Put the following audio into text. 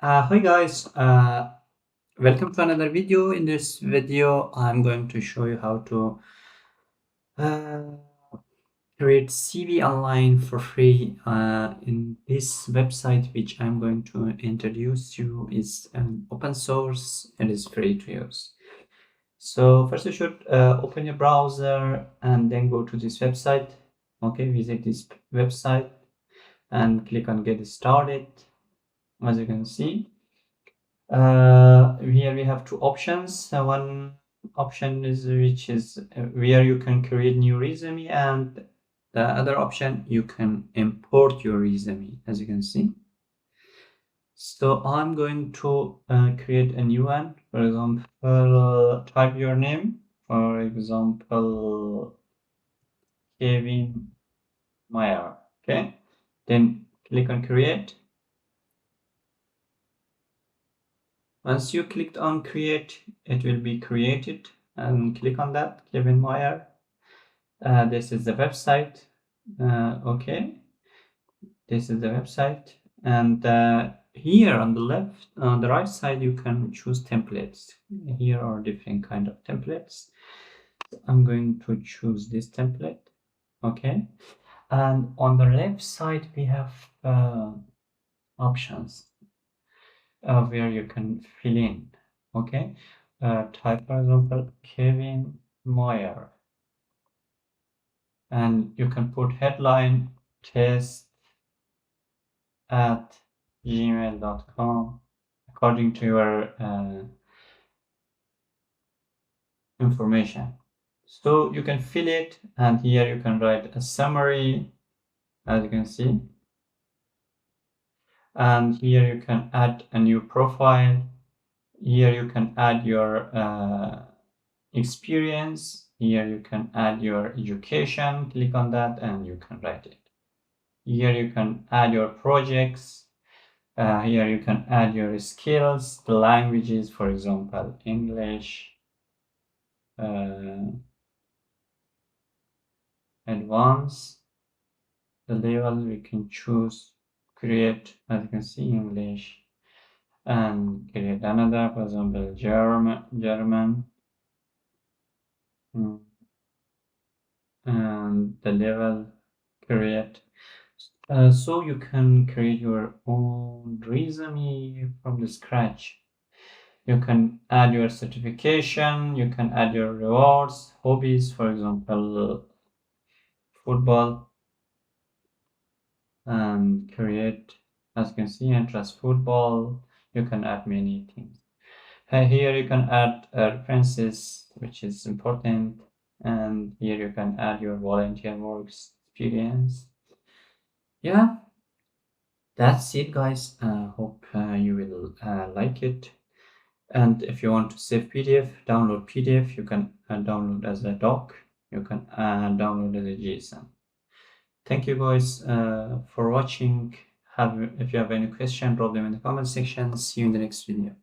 Hi guys, welcome to another video. In this video, I'm going to show you how to uh, create CV online for free. In this website, which I'm going to introduce you, is an open source and is free to use. So first, you should open your browser and then go to this website. Okay, visit this website and click on Get Started. As you can see. Here we have two options. One option is where you can create new resume, and the other option you can import your resume, as you can see. So I'm going to create a new one. For example, type your name. For example, Kevin Meyer. Okay. Then click on create. Once you clicked on create, it will be created and click on that, Kevin Meyer. This is the website. Okay, this is the website. And here on the left, on the right side, you can choose templates. Here are different kind of templates. I'm going to choose this template. Okay. And on the left side, we have options where you can fill in. Okay. Type, for example, Kevin Meyer. And you can put headline test at gmail.com according to your information. So you can fill it, and here you can write a summary, as you can see. And here you can add a new profile. Here you can add your experience. Here you can add your education. Click on that and you can write it. Here you can add your projects. Here you can add your skills, the languages, for example, English, advanced, the level we can choose, create, as you can see, English, and create another, for example, German, and the level, create. So you can create your own resume from the scratch. You can add your certification, you can add your rewards, hobbies, for example, football, and create, as you can see, interest football. You can add many things. Here you can add references, which is important, and here you can add your volunteer work experience. Yeah, that's it, guys. Hope you will like it. And if you want to save PDF, download PDF, you can download as a doc, you can download as a JSON. Thank you guys for watching. If you have any question, drop them in the comment section. See you in the next video.